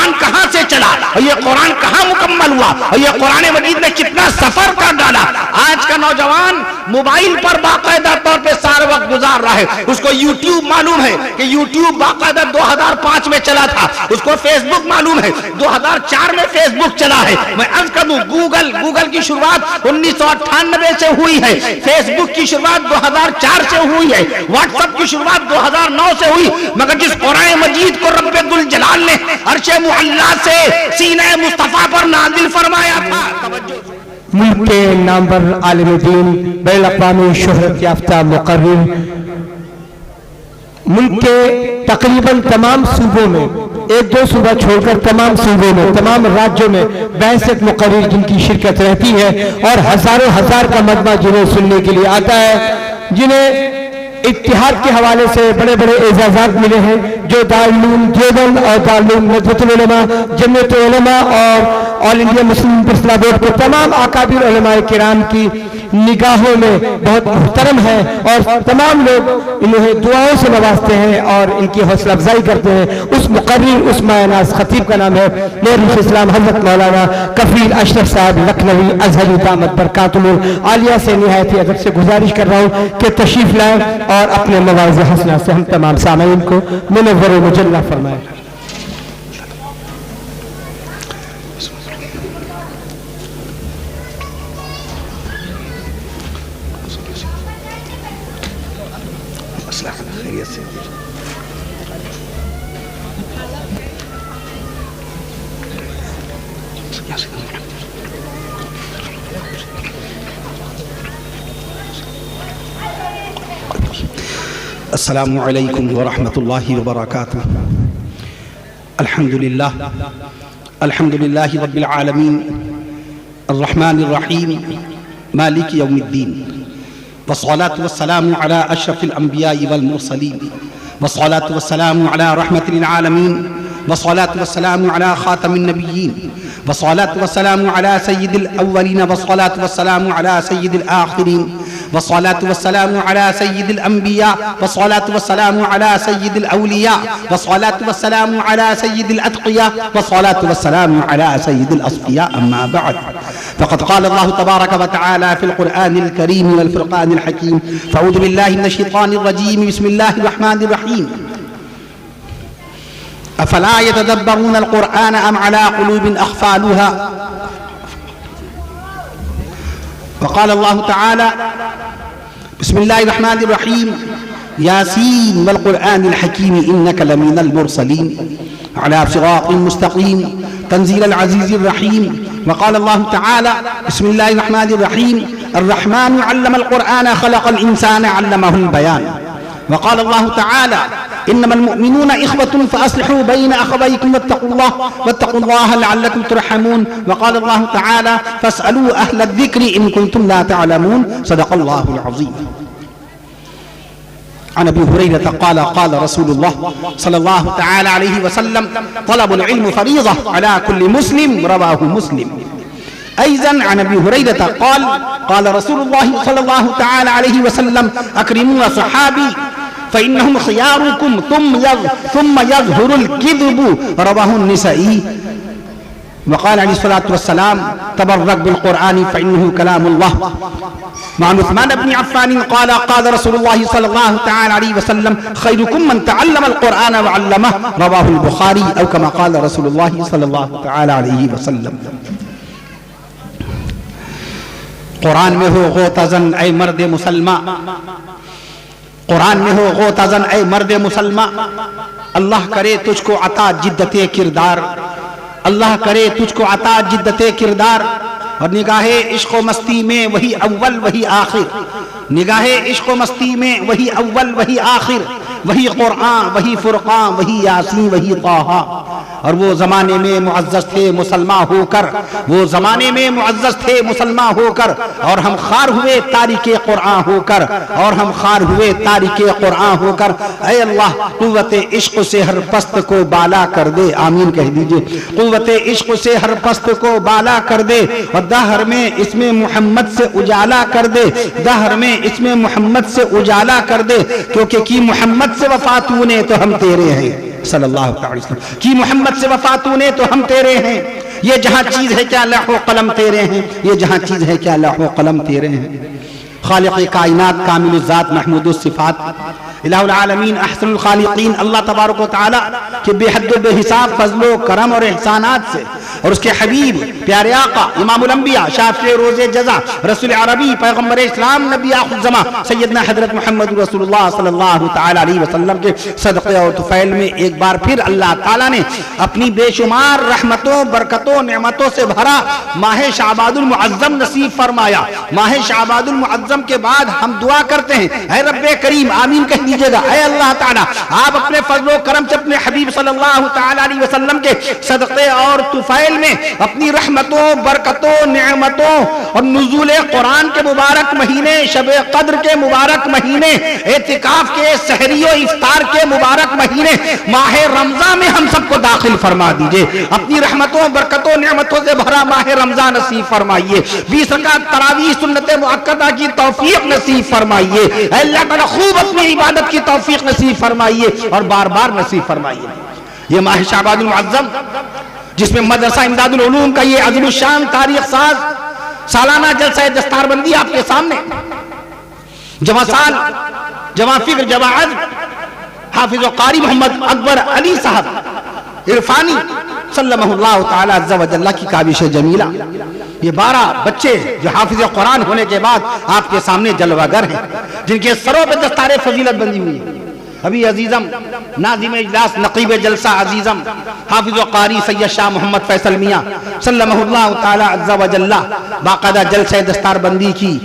قرآن کہاں سے چلا اور یہ قرآن کہاں مکمل ہوا اور یہ قرآن مجید نے کتنا سفر کر ڈالا. آج کا نوجوان موبائل پر باقاعدہ طور پہ سارا وقت گزار رہا ہے. اس کو یوٹیوب معلوم ہے کہ یوٹیوب باقاعدہ 2005 میں چلا تھا. اس کو فیس بک معلوم ہے 2004 میں فیس بک چلا ہے. میں عرض کر دوں گوگل کی شروعات 1998 سے ہوئی ہے. فیس بک کی شروعات 2004 سے ہوئی ہے. واٹس ایپ کی شروعات 2009 سے ہوئی. مگر جس قرآن مجید کو رب ذوالجلال نے عرش معلیٰ سے سینہ مصطفیٰ پر نازل فرمایا تھا. ملک کے نامور عالم دین بین الاقوامی شہرت یافتہ مقرر ملک کے تقریباً تمام صوبوں میں ایک دو صوبہ چھوڑ کر تمام صوبوں میں تمام راجیوں میں 62 مقرر جن کی شرکت رہتی ہے اور ہزاروں ہزار کا مجمع جنہیں سننے کے لیے آتا ہے جنہیں اتحاد کے حوالے سے بڑے بڑے اعزازات ملے ہیں جو دارالعلوم دیوبند اور دارالعلوم ندوۃ العلماء جمعیت علماء اور آل انڈیا مسلم فیصلہ بورڈ کو تمام اکابر علماء کرام کی نگاہوں میں بہت محترم ہے اور تمام لوگ انہیں دعاؤں سے نوازتے ہیں اور ان کی حوصلہ افزائی کرتے ہیں. اس مقرر اس مایہ ناز خطیب کا نام ہے نور اسلام حضرت مولانا کفیل اشرف صاحب لکھنوی ازہری دامت برکاتہ العالیہ سے نہایت ہی ادب سے گزارش کر رہا ہوں کہ تشریف لائیں اور اپنے مواعظ حسنہ سے ہم تمام سامعین کو منور و مجلہ فرمائیں. السلام علیکم ورحمۃ اللہ وبرکاتہ. الحمدللہ رب العالمین الرحمن الرحیم مالک یوم الدین والصلاة والسلام علی اشرف الانبیاء والمرسلین والصلاة والسلام علی رحمت للعالمین والصلاة والسلام علی خاتم النبیین والصلاة والسلام علی سید الاولین والصلاة والسلام علی سید الآخرین والصلاة والسلام على سيد الأنبياء والصلاة والسلام على سيد الأولياء والصلاة والسلام على سيد الأتقياء والصلاة والسلام على سيد الأصفياء. أما بعد فقد قال الله تبارك وتعالى في القرآن الكريم والفرقان الحكيم فأعوذ بالله من الشيطان الرجيم بسم الله الرحمن الرحيم أفلا يتدبرون القرآن أم على قلوب أقفالها. وقال الله تعالى بسم الله الرحمن الرحيم ياسين والقرآن الحكيم إنك لمن المرسلين على صراط مستقيم تنزيل العزيز الرحيم. وقال الله تعالى بسم الله الرحمن الرحيم الرحمن علم القرآن خلق الإنسان علمه البيان. وقال الله تعالى إنما المؤمنون إخوة فأصلحوا بين أخويكم واتقوا الله لعلكم ترحمون. وقال الله تعالى فاسألوا أهل الذكر إن كنتم لا تعلمون. صدق الله العظيم. عن أبي هريرة قال قال رسول الله صلى الله تعالى عليه وسلم طلب العلم فريضة على كل مسلم. رواه مسلم. أيضا عن أبي هريرة قال قال رسول الله صلى الله تعالى عليه وسلم أكرموا صحابي فإنهم خياركم ثم يظهر الكذب. رواه النسائي. وقال عليه الصلاة والسلام تبرك بالقرآن فإنه كلام الله. وعن عثمان بن عفان قال قال رسول الله صلى الله تعالى عليه وسلم خيركم من تعلم القرآن وعلمه. رواه البخاري أو كما قال رسول الله صلى الله تعالى عليه وسلم. قرآن میں ہو غوطہ اے مرد مسلمان قرآن میں ہو غوطہ اے مرد مسلمان اللہ کرے تجھ کو عطا جدت کردار اللہ کرے تجھ کو عطا جدت کردار. اور نگاہ عشق و مستی میں وہی اول وہی آخر نگاہ عشق و مستی میں وہی اول وہی آخر وہی قرآن وہی فرقان وہی یاسین وہی طٰہٰ. اور وہ زمانے میں معزز تھے مسلمان ہو کر وہ زمانے میں معزز تھے مسلمان ہو کر اور ہم خار ہوئے تارک قرآن ہو کر اور ہم خار ہوئے تارک قرآن ہو کر. اے اللہ قوت عشق سے ہر پست کو بالا کر دے. آمین کہہ دیجئے. قوت عشق سے ہر پست کو بالا کر دے اور دہر میں اس میں محمد سے اجالا کر دے دہر میں اس میں محمد سے اجالا کر دے کیونکہ کی محمد سے وفا تو نے تو ہم تیرے ہیں. صلی اللہ علیہ وسلم کی محمد سے وفا تو نے تو ہم تیرے ہیں، یہ جہاں چیز ہے کیا لوح و قلم تیرے ہیں، یہ جہاں چیز ہے کیا لوح و قلم تیرے ہیں۔ خالق کائنات کامل الذات محمود الصفات الہ العالمین احسن الخالقین اللہ تبارک و تعالی کہ بے حد و بے حساب فضل و کرم اور احسانات سے اور اس کے حبیب پیارے آقا امام الانبیاء شافع روز جزا رسول عربی پیغمبر اسلام نبی آخر الزمان سیدنا حضرت محمد رسول اللہ صلی اللہ تعالی علیہ وسلم کے صدقے اور طفیل میں ایک بار پھر اللہ تعالیٰ نے اپنی بے شمار رحمتوں برکتوں نعمتوں سے بھرا ماہ شعبان المعظم نصیب فرمایا۔ ماہ شعبان المعظم کے بعد ہم دعا کرتے ہیں اے رب کریم آمین کہہ دیجئے گا، اے اللہ تعالیٰ آپ اپنے فضل و کرم سے اپنے حبیب صلی اللہ تعالی علیہ وسلم کے صدقے اور طفیل میں اپنی رحمتوں برکتوں نعمتوں اور نزول قرآن کے مبارک مہینے، شب قدر کے مبارک مہینے، اعتکاف کے سحری و افطار کے مبارک مہینے ماہ رمضان میں ہم سب کو داخل فرما دیجئے۔ اپنی رحمتوں برکتوں نعمتوں سے بھرا ماہ رمضان نصیب فرمائیے۔ 20 رکعت تراویح سنت مؤکدہ کی توفیق نصیب فرمائیے۔ اے اللہ تعالیٰ خوب اپنی عبادت کی توفیق نصیب فرمائیے اور بار بار نصیب فرمائیے۔ یہ ماہ شعبان المعظم جس میں مدرسہ امداد العلوم کا یہ عظیم الشان تاریخ ساز سالانہ جلسہ دستار بندی آپ کے سامنے، جمع سال جمع فکر جمع عزم حافظ و قاری محمد اکبر علی صاحب عرفانی سلمہ اللہ تعالی عز و جل کی کاوش جمیلہ، یہ 12 بچے جو حافظ قرآن ہونے کے بعد آپ کے سامنے جلوہ گر ہیں، جن کے سروں پہ دستار فضیلت بندی ہوئی ہے۔ ابھی عزیزم ناظم اجلاس نقیب جلسہ عزیزم حافظ و قاری سید شاہ محمد فیصل میاں سلمہ اللہ تعالی عز و جل باقاعدہ جلسہ دستار بندی کی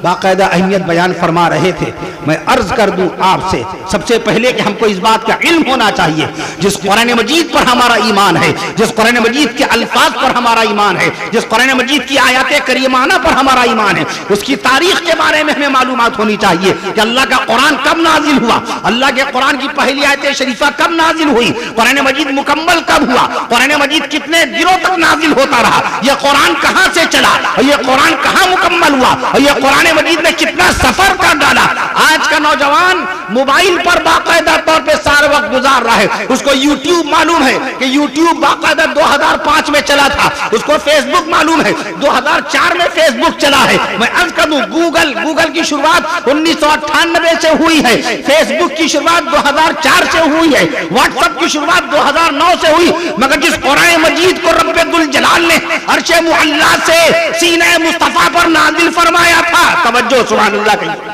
باقاعدہ اہمیت بیان فرما رہے تھے۔ میں عرض کر دوں آپ سے سب سے پہلے کہ ہم کو اس بات کا علم ہونا چاہیے جس قرآن مجید پر ہمارا ایمان ہے، جس قرآن مجید کے الفاظ پر ہمارا ایمان ہے، جس قرآن مجید کی آیات کریمانہ پر ہمارا ایمان ہے، اس کی تاریخ کے بارے میں ہمیں معلومات ہونی چاہیے کہ اللہ کا قرآن کب نازل ہوا، اللہ کے قرآن کی پہلی آیت شریفہ کب نازل ہوئی، قرآن مجید مکمل کب ہوا، قرآن مجید کتنے دنوں تک نازل ہوتا رہا، یہ قرآن کہاں سے چلا اور یہ قرآن کہاں مکمل ہوا اور یہ قرآن مجید نے کتنا سفر کر ڈالا۔ آج کا نوجوان موبائل پر باقاعدہ طور پہ سارا وقت گزار رہا ہے، اس کو یوٹیوب معلوم ہے کہ یوٹیوب باقاعدہ 2005 میں چلا تھا، اس کو فیس بک معلوم ہے 2004 میں فیس بک چلا ہے۔ میں عرض کر دوں گوگل کی شروعات 1998 سے ہوئی ہے، فیس بک کی شروعات 2004 سے ہوئی ہے، واٹس ایپ کی شروعات 2009 سے ہوئی، مگر جس قرآن مجید کو رب ذوالجلال نے عرش معلیٰ سے سینہ مصطفیٰ پر نازل فرمایا تھا، توجہ سبحان اللہ کہیے،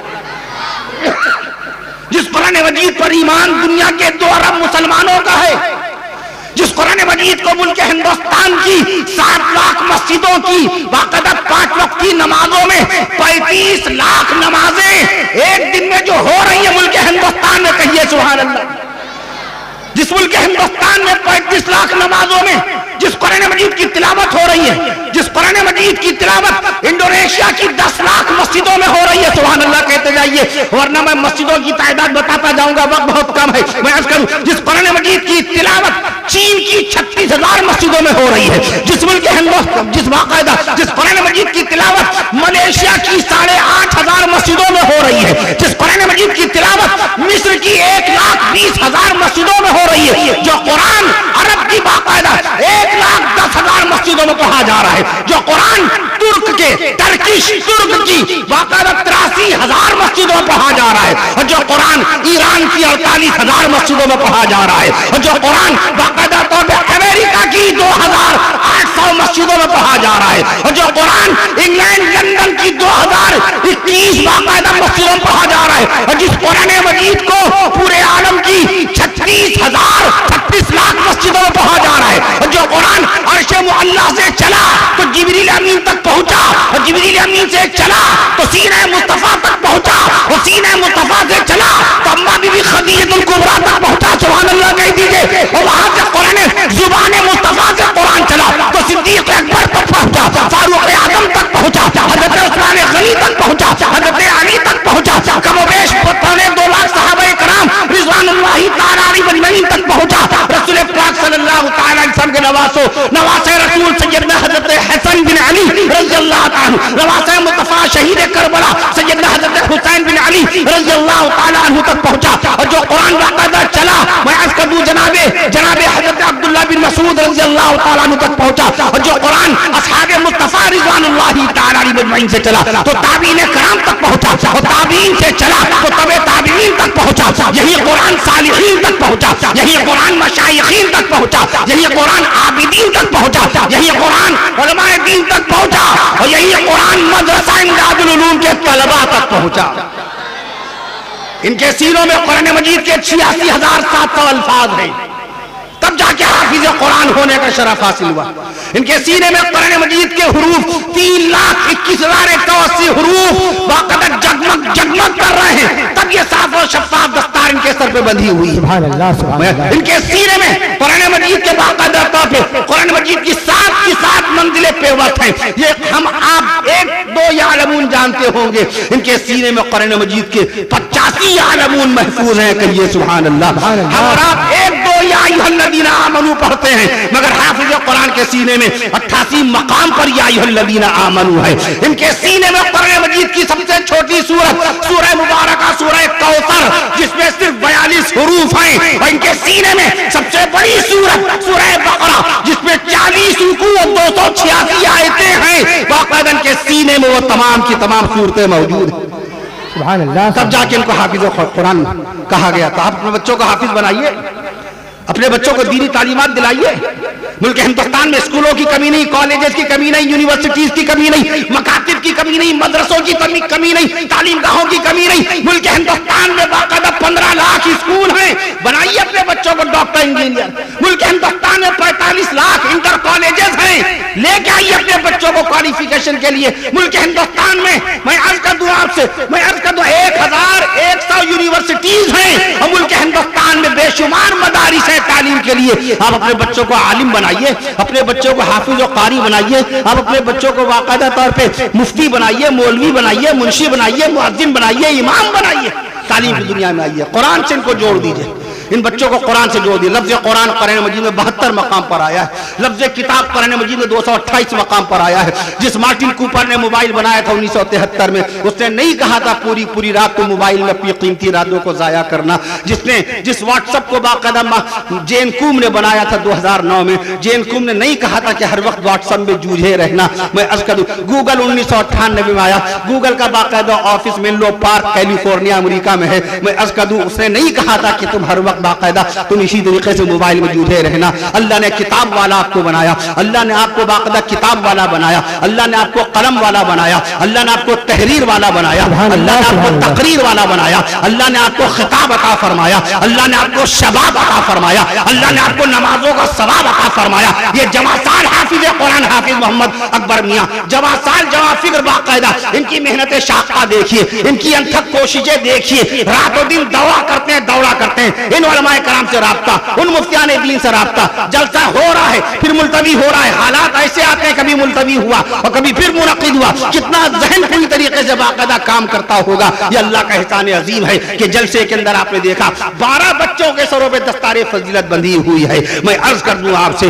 جس قرآن مجید پر ایمان دنیا کے 2 ارب مسلمانوں کا ہے، جس قرآن مجید کو ملک ہندوستان کی 7 لاکھ مسجدوں کی باقاعدہ 5 وقت کی نمازوں میں 35 لاکھ نمازیں ایک دن میں جو ہو رہی ہیں ملک ہندوستان میں، کہیے سبحان اللہ، جس ملک ہندوستان میں 35 لاکھ نمازوں میں جس قرآن مجید کی تلاوت ہو رہی ہے، جس قرآن مجید کی تلاوت انڈونیشیا کی 10 لاکھ مسجدوں میں ہو رہی ہے، سبحان اللہ کہتے جائیے، ورنہ میں مسجدوں کی تعداد بتاتا جاؤں گا، وقت بہت کم ہے۔ میں عرض کروں جس قرآن مجید کی تلاوت چین کی 36,000 مسجدوں میں ہو رہی ہے، جس ملک ہندوستان جس باقاعدہ جس قرآن مجید کی تلاوت ملیشیا کی 8,500 مسجدوں میں ہو رہی ہے، جس قرآن مجید کی تلاوت مصر کی 1,20,000 مسجدوں میں ہو رہی ہے، جو قرآن عرب کی باقاعدہ 1,10,000 مسجدوں میں پڑھا جا رہا ہے، جو قرآن ترکش کی باقاعدہ 83,000 مسجدوں میں پڑھا جا رہا ہے، اور جو قرآن ایران کی 48,000 مسجدوں میں پڑھا جا رہا ہے، اور جو قرآن باقاعدہ طور پہ امریکہ کی 2,800 مسجدوں میں پڑھا جا رہا ہے، اور جو قرآن انگلینڈ لندن کی 2021 باقاعدہ مسجدوں میں پڑھا جا رہا ہے، اور جس قرآن مجید کو پورے عالم کی 36 لاکھ مسجدوں میں پڑھا جا رہا ہے، اور جو قرآن عرش معلیٰ سے چلا تو جبریل امین تک پہنچا، اور جبریل امین سے چلا تو سینہ مصطفیٰ تک پہنچا، اور سینہ مصطفیٰ سے چلا تو اماں بی بی خدیجہ الکبریٰ تک پہنچا، سبحان اللہ کہہ دیجئے، اور وہاں سے قرآن زبان مصطفیٰ سے قرآن چلا تو صدیق اکبر تک پہنچا، فاروق اعظم تک پہنچا، حضرت عثمان غنی تک پہنچا، حضرت علی تک پہنچا، کم و بیش 2 لاکھ صحابہ کرام رضوان اللہ تعالی علیہم تک پہنچا، رسول پاک صلی اللہ تعالی علیہ وسلم کے نواسے رسول سیدنا حضرت حسن بن علی رضی اللہ تعالی عنہ، نواسے مصطفیٰ شہید کربلا سیدنا حضرت حضرت حسین بن علی رضی اللہ تعالیٰ عنہ تک پہنچا، اور جو قرآن باقاعدہ چلا میں عرض کر دوں جناب حضرت عبداللہ بن مسعود رضی اللہ تعالیٰ عنہ تک پہنچا، اور جو قرآن اصحاب مصطفیٰ رضوان اللہ تعالیٰ علیہ مجمعین سے چلا تو تابعین کرام تک پہنچا، اور تابعین سے چلا تو تبع تابعین تک پہنچا، یہی قرآن صالحین تک پہنچا، یہی قرآن مشائخین تک پہنچا، یہی قرآن عابدین تک پہنچا، یہی قرآن علماء دین تک پہنچا، اور یہی قرآن مدرسہ امداد العلوم کے طلباء تک پہنچا۔ ان کے سینوں میں قرآن مجید کے 86,700 الفاظ ہیں، تب جا کے حافظ قرآن ہونے کا شرف حاصل ہوا۔ ان کے سینے میں قرآن مجید کے حروف 3,21,180 حروف باقاعدہ جگمگ جگمگ کر رہے ہیں، تب یہ صاف و شفاف دستار ان کے سر پہ بندھی ہوئی ہے۔ سبحان اللہ سبحان اللہ۔ ان کے سینے میں قرآن مجید کے باقاعدہ طور پہ قرآن مجید کی 7 منزلیں پیوست ہیں، یہ ہم آپ 1-2 یعلمون جانتے ہوں گے، ان کے سینے میں قرآن مجید کے 85 یعلمون محفوظ ہیں، کہیے سبحان اللہ۔ ہم اور آپ 1-2 یا ایھا الذین آمنوا پڑھتے ہیں، مگر حافظ قرآن کے سینے میں 88 مقام پر یا ایھا الذین آمنوا ہے۔ ان کے سینے میں قرآن مجید کی سب سے چھوٹی سورت سورہ مبارکہ سورہ کوثر، جس میں صرف 42 حروف ہیں، اور ان کے سینے میں سب سے بڑی سورت سورہ بقرہ، جس میں 40 رکوع اور 286 آیتیں ہیں، باقاعدہ ان کے سینے میں وہ تمام کی تمام صورتیں موجود ہیں۔ سبحان اللہ۔ تب جا کے ان کو حافظ قرآن کہا گیا تھا۔ آپ اپنے بچوں کو حافظ بنائیے، اپنے بچوں کو دینی تعلیمات دلائیے۔ ملک ہندوستان میں اسکولوں کی کمی نہیں، کالجز کی کمی نہیں، یونیورسٹیز کی کمی نہیں، مکاتب کی کمی نہیں، مدرسوں کی کمی نہیں، تعلیم گاہوں کی کمی نہیں۔ ملک ہندوستان میں باقاعدہ 15 لاکھ اسکول ہیں، بنائیے اپنے بچوں کو ڈاکٹر انجینئر۔ ملک ہندوستان میں 45 لاکھ انٹر کالجز ہیں، لے کے آئیے اپنے بچوں کو کوالیفیکیشن کے لیے۔ ملک ہندوستان میں عرض کر دوں آپ سے، 1100 یونیورسٹیز ہیں، اور ملک ہندوستان میں بے شمار مدارس ہیں تعلیم کے لیے۔ آپ اپنے بچوں کو عالم بنائیے، اپنے بچوں کو حافظ و قاری بنائیے، آپ اپنے بچوں کو باقاعدہ طور پہ مفتی بنائیے، مولوی بنائیے، منشی بنائیے، مؤذن بنائیے، امام بنائیے۔ تعلیم کی دنیا میں آئیے، قرآن سے ان کو جوڑ دیجئے، ان بچوں کو قرآن سے جوڑ دیے۔ لفظ قرآن قرآن مجید میں 72 مقام پر آیا ہے، لفظ کتاب قرآن مجید میں 228 مقام پر آیا ہے۔ جس مارٹن کوپر نے موبائل بنایا تھا 1973 میں، اس نے نہیں کہا تھا پوری رات کو موبائل میں اپنی قیمتی راتوں کو ضائع کرنا۔ جس واٹس ایپ کو باقاعدہ جین کوم نے بنایا تھا 2009 میں، جین کوم نے نہیں کہا تھا کہ ہر وقت واٹس ایپ میں جوجھے رہنا۔ میں عرض کر دوں گوگل 1998 میں آیا، گوگل کا باقاعدہ آفس مینلو پارک کیلیفورنیا امریکہ میں ہے۔ میں عرض کر دوں اس نے نہیں کہا تھا کہ تم ہر وقت باقاعدہ تم اسی طریقے سے موبائل میں جوجھے رہنا۔ اللہ نے کتاب والا آپ کو بنایا، اللہ نے آپ کو باقاعدہ کتاب والا بنایا، اللہ نے آپ کو قلم والا بنایا، اللہ نے آپ کو تحریر والا بنایا، اللہ نے آپ کو تقریر والا بنایا، اللہ نے آپ کو خطاب عطا فرمایا، اللہ نے آپ کو شباب عطا فرمایا، اللہ نے آپ کو نمازوں کا ثواب عطا فرمایا۔ یہ جواں سال حافظ قرآن حافظ محمد اکبر میاں، جواں سال جواں فکر باقاعدہ، ان کی محنت شاقہ دیکھیے، ان کی انتھک کوششیں دیکھیے، رات و دن دوا کرتے ہیں، دوڑا کرتے ہیں، ان علماء کرام سے رابطہ، ان مفتیان دین سے رابطہ، جلسہ ہو رہا ہے پھر ملتوی ہو رہا ہے، حالات ایسے آتے ہیں کبھی ملتوی ہوا اور کبھی پھر منعقد ہوا، کتنا ذہن پوری طریقے سے باقاعدہ کام کرتا ہوگا۔ یہ اللہ کا احسان عظیم ہے کہ جلسے کے اندر آپ نے دیکھا 12 بچوں کے سروں پہ دستار فضیلت بندھی ہوئی ہے۔ میں عرض کر دوں آپ سے،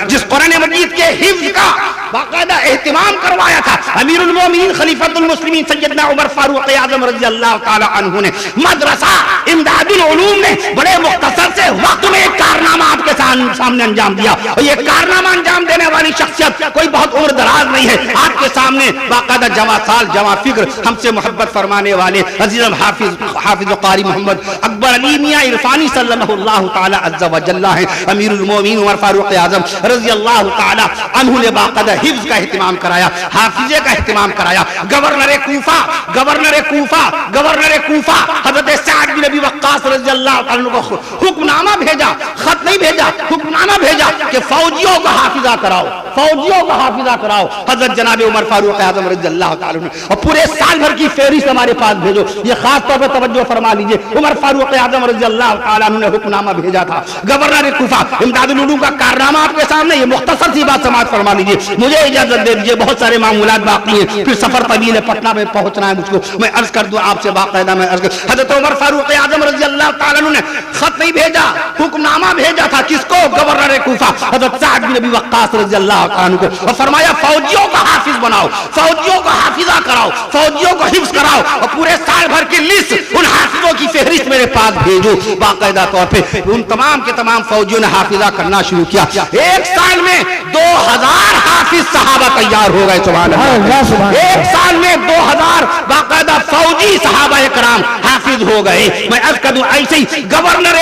جس قرآن مجید کے حفظ کا باقاعدہ اہتمام کروایا تھا امیر المومنین خلیفۃ المسلمین سیدنا عمر فاروق اعظم رضی اللہ تعالی عنہ نے، مدرسہ امداد العلوم نے بڑے مختصر سے وقت میں ایک کارنامہ آپ کے سامنے انجام دیا، اور یہ کارنامہ انجام دینے والی شخصیت کوئی بہت عمر دراز نہیں ہے، آپ کے سامنے باقاعدہ جواں سال جواں فکر ہم سے محبت فرمانے والے عزیزم حافظ قاری محمد اکبر علی میاں عرفانی صلی اللہ تعالی عز و جل ہیں۔ امیر المومنین عمر فاروق اعظم رضی اللہ تعالی عنہ نے باقاعدہ حفظ کا اہتمام کرایا، حافظے کا اہتمام کرایا۔ گورنر کوفہ حضرت سعد بن ابی وقاص رضی اللہ عنہ کو حکم نامہ بھیجا، خط نہیں بھیجا، حکم نامہ بھیجا کہ فوجیوں کا حافظہ کراؤ، فوجیوں کا حافظہ کراؤ۔ حضرت جناب عمر فاروق اعظم رضی اللہ تعالی عنہ اور پورے سال بھر کی فہرست ہمارے پاس بھیجو۔ یہ خاص طور پر توجہ فرما لیجئے، عمر فاروق اعظم رضی اللہ تعالی عنہ نے حکم نامہ بھیجا تھا۔ گورنر کوفہ امداد العلوم کا کارنامہ آپ کے سامنے، یہ مختصر سی بات سماعت فرما لیجئے، مجھے اجازت دے دیجئے، بہت سارے معمولات باقی ہیں، پھر سفر طویل ہے، پٹنہ میں پہنچنا ہے مجھ کو۔ میں عرض کر دوں آپ سے باقاعدہ، میں حضرت عمر فاروق اعظم رضی اللہ تعالی عنہ نے خط نہیں بھیجا، حکم نامہ بھیجا تھا، کس کو؟ گورنر کوفہ حضرت سعد بن ابی وقاص رضی اللہ عنہ کو اور فرمایا فوجیوں کا حافظ بناؤ, فوجیوں کو حافظہ کراؤ, فوجیوں کو حفظ کراؤ اور پورے سال بھر کی لسٹ ان حافظوں کی فہرست میرے پاس بھیجو. باقاعدہ طور پہ ان تمام کے تمام فوجیوں نے حافظہ کرنا شروع کیا. ایک سال میں 2000 حافظ صحابہ تیار ہو گئے. سبحان اللہ. ایک سال میں 2000 باقاعدہ فوجی صحابہ کرام حافظ ہو گئے. میں عرض کر دوں ایسے ہی گورنر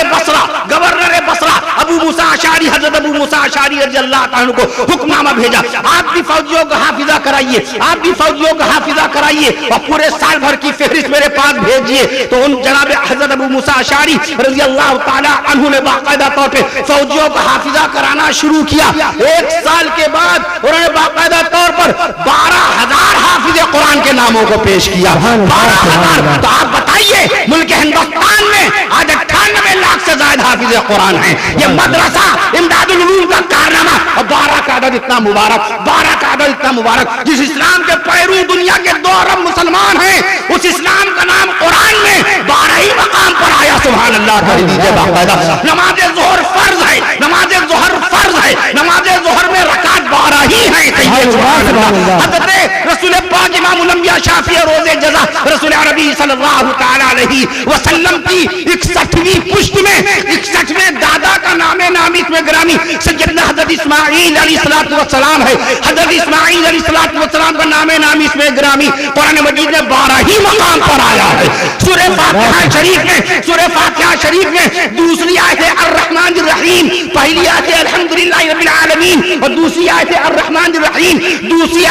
بصرہ ابو موسیٰ اشعری, حضرت ابو موسیٰ اشعری رضی اللہ عنہ کو حکمنامہ بھیجا, آپ بھی فوجیوں کو حافظہ کرائیے, آپ بھی فوجیوں کو حافظہ کرائیے اور پورے سال بھر کی فہرست میرے پاس بھیجیے. تو ان جناب حضرت ابو موسیٰ اشعری رضی اللہ تعالی عنہ نے باقاعدہ طور پہ فوجیوں کو حافظہ کرانا شروع کیا. ایک سال کے بعد انہوں نے باقاعدہ طور پر 12,000 حافظ قرآن کے ناموں کو پیش کیا. 12,000. تو آپ بتائیے ملک ہندوستان میں آج 98 لاکھ سے زائد حافظ قرآن ہیں. یہ مدرسہ امداد العلوم کا کارنامہ اور 12 کا عدد اتنا مبارک, 12 کا عدد اتنا مبارک. جس اسلام کے پیرو دنیا کے 2 ارب مسلمان ہیں, اس اسلام کا نام قرآن میں 12 ہی مقام پر آیا. سبحان اللہ. کر دیجیے باقاعدہ نماز ظہر فرض ہے, نماز ظہر فرض ہے, نماز ظہر میں رکعت 12 ہی ہیں. حضرت رسول پاک امام الانبیاء شافع روز جزا رسول عربی صلی اللہ تعالی علیہ وسلم کی 61ویں پشت میں 61ویں دادا کا نام نامی اس میں گرامی سیدنا حضرت اسماعیل علیہ السلام ہے. حضرت اسماعیل علیہ السلام کا نام نامی اس میں گرامی قرآن مجید میں 12 ہی مقام پر آیا ہے. سورہ فاتحہ شریف میں دوسری آیت ہے الرحمن الرحیم, پہلی آیت ہے الحمدللہ رب العالمین اور دوسری آیت ہے الرحمن الرحیم. دوسری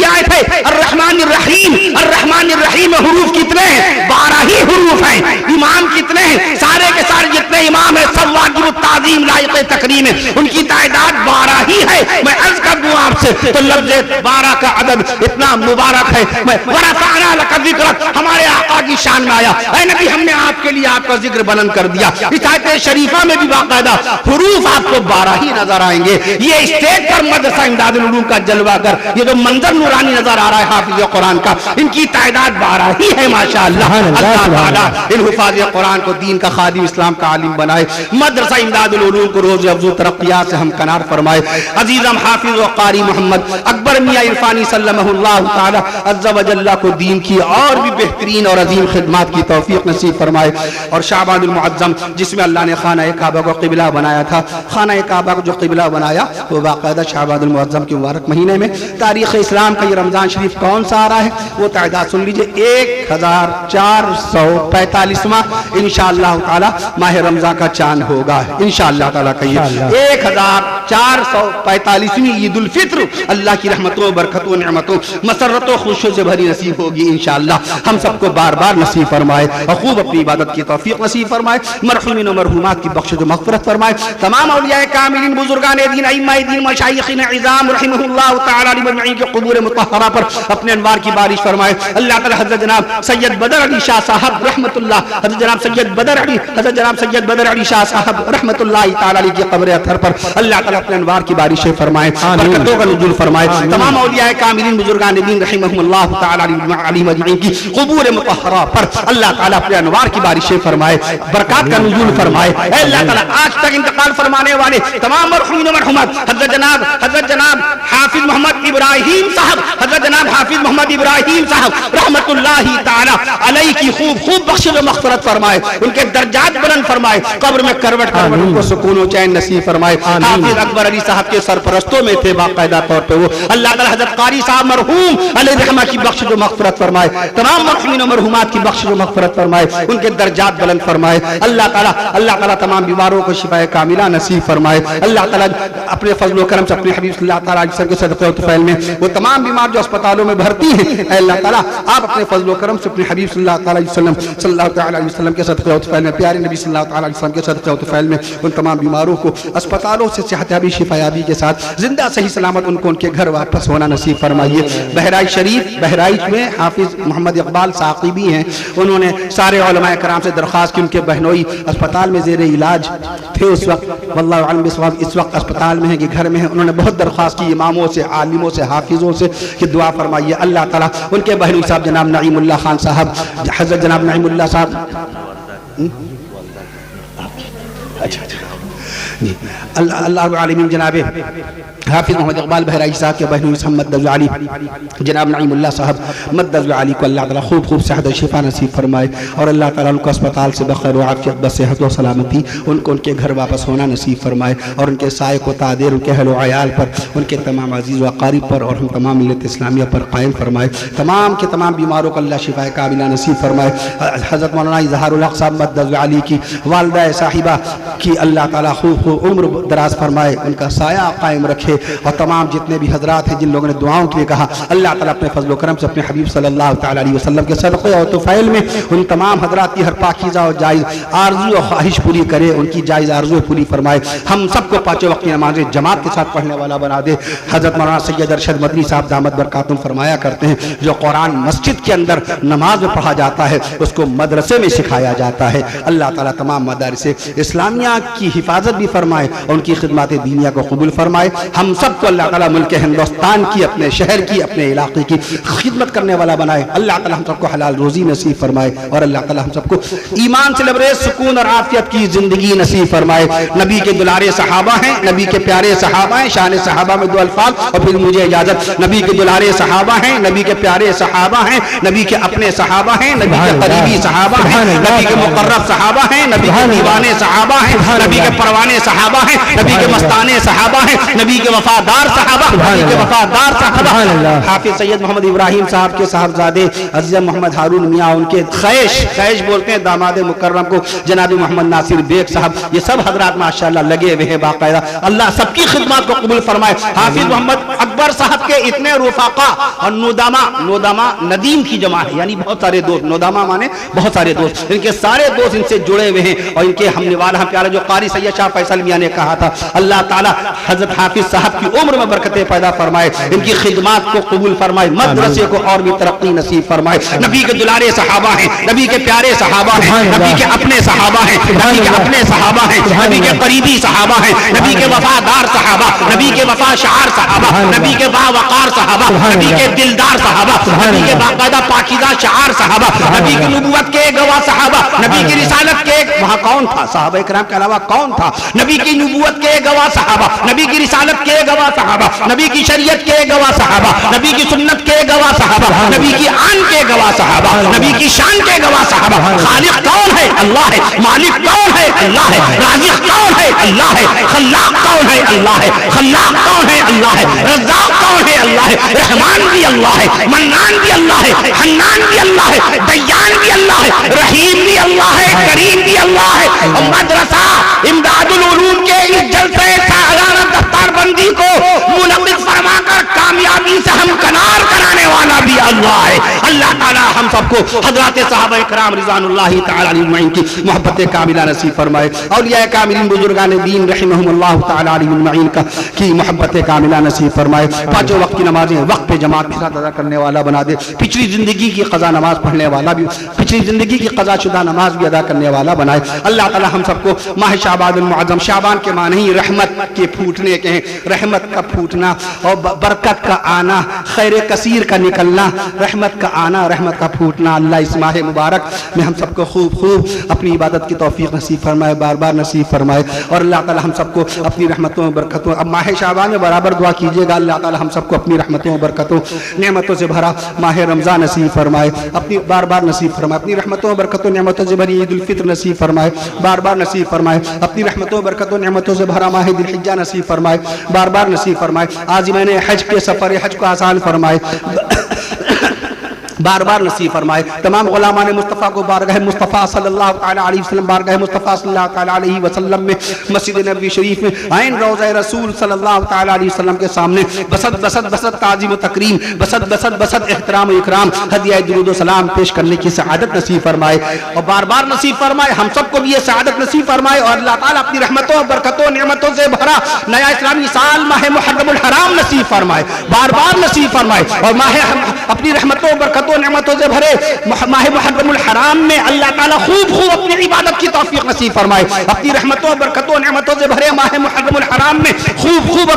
آیت ہے الرحمن الرحیم. الرحمن الرحیم حروف کتنے ہیں؟ 12 ہی حروف ہیں. امام کتنے ہیں؟ سارے کے سارے جتنے امام ہیں سب واجب التعظیم لائق تکریم ہیں, ان کی تعداد 12 ہی ہے. میں عرض کر دوں آپ سے تو لفظ 12 کا عدد اتنا مبارک ہے. وَرَفَعْنَا لَكَ ذِكْرَكَ ہمارے آقا کی شان میں آیا. اے نبی ہم نے آپ کے لیے آپ کا ذکر بلند کر دیا. اس آیت شریفہ میں بھی باقاعدہ حروف آپ کو 12 ہی نظر آئیں گے. یہ اسٹیج پر مدرسہ امداد العلوم کا جلوہ گر, یہ جو منظر نورانی نظر آ رہا ہے حافظ قرآن کا, ان کی تعداد 12 ہی ہے. ماشاءاللہ. اللہ تعالیٰ ان حفاظ قرآن کو دین کا خادم, اسلام کا عالم بنائے. مدرسہ امداد العلوم کو روز افزو ترقیات سے ہمکنار فرمائے. عزیزم حافظ و قاری محمد اکبر میاں عرفانی سلمہ اللہ تعالی عز و جل کو دین کی اور بھی بہترین اور عظیم خدمات کی توفیق نصیب فرمائے. اور شعبان المعظم جس میں اللہ نے خانہ کعبہ کو قبلہ بنایا تھا, خانہ کعبہ کو جو قبلہ بنایا وہ باقاعدہ شعبان المعظم کے مبارک مہینے میں تاریخ اسلام کا یہ رمضان شریف کون سا آ رہا ہے وہ تعداد سن لیجئے 1445واں انشاءاللہ تعالی ماہ رمضان کا چاند ہوگا. انشاءاللہ تعالی کہیے 1445ویں عید الفطر اللہ کی رحمتوں برکتوں نعمتوں مسرتوں خوشیوں سے بھری نصیب ہوگی. انشاءاللہ ہم سب کو بار بار نصیب فرمائے اور خوب اپنی عبادت کی توفیق نصیب فرمائے. مرحومین و مرحومات کی بخشش و مغفرت فرمائے. تمام اولیاء کاملین, بزرگان دین, ائمہ دین, مشائخین عظام رحمہ اللہ تعالی علی مجمعین کے قبور مطہرہ پر اپنے انوار کی بارش فرمائے. اللہ تعالی حضرت جناب سید بدر علی شاہ صاحب رحمۃ اللہ, حضرت جناب سید بدر علی شاہ صاحب رحمۃ اللہ تعالی علی کی قبر اطہر پر اللہ تعالی اپنے انوار کی بارش فرمائے, برکتوں کا نزول فرمائے. تمام اولیاء کاملین, بزرگان دین رحمہم اللہ تعالی علی مجمعین کی قبور مطہرہ پر اللہ تعالی اپنے انوار کی بارش فرمائے, برکات کا نزول فرمائے. اے اللہ تعالی آج تک انتقال فرمانے والے تمام مرحومین و مرحومات حضرت جناب حافظ محمد ابراہیم صاحب, حضرت جناب حافظ محمد ابراہیم صاحب رحمت اللہ تعالی علیہ کی خوب بخشش و مغفرت فرمائے, ان کے درجات بلند فرمائے, قبر میں کروٹ ان کو سکون و چین نصیب فرمائے. حافظ اکبر علی صاحب کے سرپرستوں میں تھے باقاعدہ طور پہ وہ. اللہ تعالی حضرت قاری صاحب مرحوم علیہ رحمہ کی بخشش و مغفرت فرمائے. تمام مرحومین و مرحومات کی بخشش و مغفرت فرمائے, ان کے درجات بلند فرمائے. اللہ تعالی تمام بیماروں کو شفا کاملہ نصیب فرمائے. اللہ تعالی اپنے فضل و کرم سے اپنے حبیب صلی اللہ تعالی علیہ وسلم کے صدقے و طفیل میں وہ تمام بیمار جو اسپتالوں میں بھرتی ہیں, اے اللہ تعالی آپ اپنے فضل و کرم سے اپنے حبیب صلی اللہ تعالی علیہ وسلم کے صدقے و طفیل میں, پیارے نبی صلی اللہ تعالی علیہ وسلم کے صدقے و طفیل میں ان تمام بیماروں کو اسپتالوں سے صحت یابی شفا یابی کے ساتھ زندہ صحیح سلامت ان کے گھر واپس ہونا نصیب فرمائیے. بہرائچ میں حافظ محمد اقبال ثاقبی ہیں, انہوں نے سارے علماء کرام سے درخواست کی, ان کے بہنوئی اسپتال میں زیر علاج تھے اس وقت, واللہ علم اس وقت اسپتال میں ہیں کہ گھر میں ہیں. انہوں نے بہت درخواست کی اماموں سے, عالموں سے, حافظوں سے کہ دعا فرمائیے. اللہ تعالیٰ ان کے بہنوئی صاحب جناب نعیم اللہ خان صاحب, حضرت جناب نعیم اللہ صاحب اللہ رب العالمین جناب حافظ محمد اقبال بہرائچ صاحب کے بہن محمد علی جناب نعیم اللہ صاحب مد علی کو اللہ تعالیٰ خوب صحت و شفا نصیب فرمائے اور اللہ تعالیٰ ان کو اسپتال سے بخیر و عافیت بصحت و سلامتی ان کو ان کے گھر واپس ہونا نصیب فرمائے اور ان کے سائے کو تعدیر ان کے اہل و عیال پر ان کے تمام عزیز و اقارب پر اور ہم تمام ملت اسلامیہ پر قائم فرمائے تمام کے تمام بیماروں کو اللہ شفا کاملہ نصیب فرمائے حضرت مولانا اظہار الحق صاحب مد علی کی والدہ صاحبہ کی اللہ تعالیٰ خوب عمر دراز فرمائے ان کا سایہ قائم رکھے اور تمام جتنے بھی حضرات ہیں جن لوگوں نے دعاؤں کے لیے کہا اللہ تعالیٰ اپنے فضل و کرم سے اپنے حبیب صلی اللہ تعالیٰ علیہ وسلم کے صدقے اور طفیل میں ان تمام حضرات کی ہر پاکیزہ اور جائز آرزو و خواہش پوری کرے ان کی جائز آرزو پوری فرمائے ہم سب کو پانچوں وقت کی نمازیں جماعت کے ساتھ پڑھنے والا بنا دے حضرت مولانا سید ارشد مدنی صاحب دامت برکاتہم فرمایا کرتے ہیں جو قرآن مسجد کے اندر نماز میں پڑھا جاتا ہے اس کو مدرسے میں سکھایا جاتا ہے اللہ تعالیٰ تمام مدارس اسلامیہ کی حفاظت بھی فرمائے اور ان کی خدمات دینیہ کو قبول فرمائے ہم سب کو اللہ تعالیٰ ملک ہندوستان کی اپنے شہر کی اپنے علاقے کی خدمت کرنے والا بنائے اللہ تعالیٰ ہم سب کو حلال روزی نصیب فرمائے اور اللہ تعالیٰ ہم سب کو ایمان سے لبریز سکون اور عافیت کی زندگی نصیب فرمائے نبی کے دلارے صحابہ ہیں نبی کے پیارے صحابہ ہیں شان صحابہ میں دو الفاظ اور پھر مجھے اجازت نبی کے دلارے صحابہ ہیں نبی کے پیارے صحابہ ہیں نبی کے اپنے صحابہ ہیں نبی کے قریبی صحابہ ہیں نبی کے مقرب صحابہ ہیں نبی کے دیوانے صحابہ ہیں نبی کے پروانے صحابہ ہیں نبی کے مستانے صحابہ ہیں نبی کے وفادار صحابہ نبی کے وفادار صحابہ حافظ سید محمد ابراہیم صاحب کے صاحبزادے عزیز محمد ہارون میاں ان کے خیش بولتے ہیں داماد مکرم کو جناب محمد ناصر بیگ صاحب یہ سب حضرات ماشاءاللہ لگے ہوئے ہیں باقاعدہ اللہ سب کی خدمات کو قبول فرمائے حافظ محمد اکبر صاحب کے اتنے رفاقہ اور نودامہ ندیم کی جمع ہے یعنی بہت سارے دوست نودامہ مانے بہت سارے دوست ان کے سارے دوست ان سے جڑے ہوئے ہیں اور ان کے ہم نوالا ہم پیارا جو قاری سید شاہ فیصل میاں نے کہا تھا اللہ تعالیٰ حضرت حافظ صاحب کی عمر میں برکتیں پیدا فرمائے ان کی خدمات کو قبول فرمائے مدرسے کو اور بھی ترقی نصیب فرمائے نبی کے دلارے صحابہ ہیں نبی کے پیارے صحابہ ہیں نبی کے اپنے صحابہ ہیں نبی کے اپنے صحابہ ہیں نبی کے قریبی صحابہ ہیں نبی کے وفادار صحابہ نبی کے وفا شعار صحابہ نبی کے باوقار صحابہ نبی کے دلدار صحابہ نبی کے باقاعدہ پاکیزہ شعار صحابہ نبی کی نبوت کے گواہ صحابہ نبی کی رسالت کے وہاں کون تھا صحابہ کرام کے علاوہ کون تھا نبی کی نبوت کے گواہ صحابہ نبی کی رسالت کے گواہ صحابہ نبی کی شریعت کے گواہ صحابہ نبی کی سنت کے گواہ صحابہ نبی کی آن کے گواہ صحابہ نبی کی شان کے گواہ صحابہ خالق کون ہے اللہ ہے مالک کون ہے اللہ ہے رازق کون ہے اللہ ہے خلاق کون ہے اللہ ہے خلاق کون ہے اللہ ہے رزاق کون ہے اللہ ہے رحمان بھی اللہ ہے منان بھی اللہ ہے حنان بھی اللہ ہے دیان بھی اللہ ہے رحیم بھی اللہ ہے کریم بھی اللہ ہے مدرسہ امداد العلوم کے اس جلسے سالانہ دفتر بندی کو منعقد فرما کر کامیابی سے ہمکنار کرانے والا بھی اللہ ہے اللہ تعالی ہم سب کو حضرات صحابہ کرام رضوان اللہ تعالی علیہم اجمعین کی محبت کاملہ نصیب فرمائے اولیاء کاملین بزرگان دین رحمہم اللہ تعالی علیہم اجمعین کی محبت کاملہ نصیب فرمائے پانچوں وقت کی نمازیں وقت پہ جماعت کے ساتھ ادا کرنے والا بنا دے پچھلی زندگی کی قضا نماز پڑھنے والا بھی پچھلی زندگی کی قضا شدہ نماز بھی ادا کرنے والا بنائے اللہ تعالی ہم سب کو ماہ شعبان المعظم شعبان کے معنی ہی رحمت کے پھوٹنے کے ہیں رحمت کا پھوٹنا اور برکت کا آنا خیر کثیر کا نکلنا رحمت کا آنا رحمت کا پھوٹنا اللہ اس ماہ مبارک میں ہم سب کو خوب اپنی عبادت کی توفیق نصیب فرمائے بار بار نصیب فرمائے اور اللہ تعالی ہم سب کو اپنی رحمتوں برکتوں اب ماہ شعبان میں برابر دعا کیجیے گا اللہ تعالی ہم سب کو اپنی رحمتوں برکتوں نعمتوں سے بھرا ماہ رمضان نصیب فرمائے اپنی بار بار نصیب فرمائے اپنی رحمتوں برکتوں نعمتوں سے بھری عید الفطر نصیب فرمائے بار بار نصیب فرمائے اپنی رحمتوں برکتوں نعمتوں سے بھرا ماہ ذی الحجہ نصیب فرمائے بار بار نصیب فرمائے عازمین حج کے سفر حج کو آسان فرمائے بار بار نصیب فرمائے تمام غلامان مصطفیٰ کو بارگاہ مصطفیٰ صلی اللہ تعالی علیہ وسلم بارگاہ مصطفیٰ صلی اللہ تعالی علیہ وسلم میں مسجد نبوی شریف میں عین روضہ رسول صلی اللہ تعالی علیہ وسلم کے سامنے بسط تعظیم و تکریم بسط احترام و اکرام ہدیہ درود و سلام پیش کرنے کی سعادت نصیب فرمائے اور بار بار نصیب فرمائے ہم سب کو بھی یہ سعادت نصیب فرمائے اور اللہ تعالیٰ اپنی رحمتوں برکتوں نعمتوں سے بھرا نیا اسلامی سال ماہ محرم الحرام نصیب فرمائے بار بار نصیب فرمائے اور ماہ اپنی رحمتوں برکتوں برکتوں نعمتوں سے بھرے ماہ محرم الحرام میں اللہ تعالیٰ خوب اپنی عبادت کی توفیق نصیب فرمائے. اپنی رحمتوں برکتوں نعمتوں سے بھرے ماہ محرم الحرام میں خوب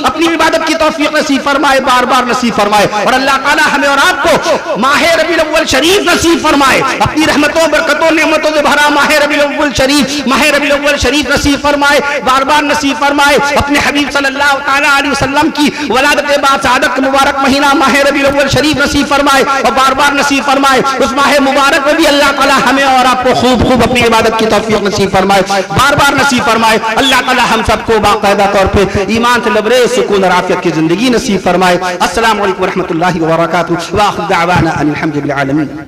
اپنی عبادت کی توفیق نصیب فرمائے, بار بار نصیب فرمائے. اور اللہ تعالیٰ ہمیں اور آپ کو ماہ ربیع الاول شریف نصیب فرمائے, اپنی رحمتوں برکتوں نعمتوں سے بھرا ماہ ربیع الاول شریف نصیب فرمائے, بار بار نصیب فرمائے. اپنے حبیب صلی اللہ تعالیٰ علیہ وسلم کی ولادت بعد سعادت کا مبارک مہینہ ماہ ربیع الاول شریف نصیب فرمائے اور بار بار نصیب فرمائے. اس ماہ مبارک میں بھی اللہ تعالیٰ ہمیں اور آپ کو خوب اپنی عبادت کی توفیق نصیب فرمائے, بار بار نصیب فرمائے. اللہ تعالیٰ ہم سب کو باقاعدہ طور پہ ایمان سے لبریز سکون اور عافیت کی زندگی نصیب فرمائے. السلام علیکم ورحمۃ اللہ وبرکاتہ. وآخر دعوانا ان الحمد للہ العالمین.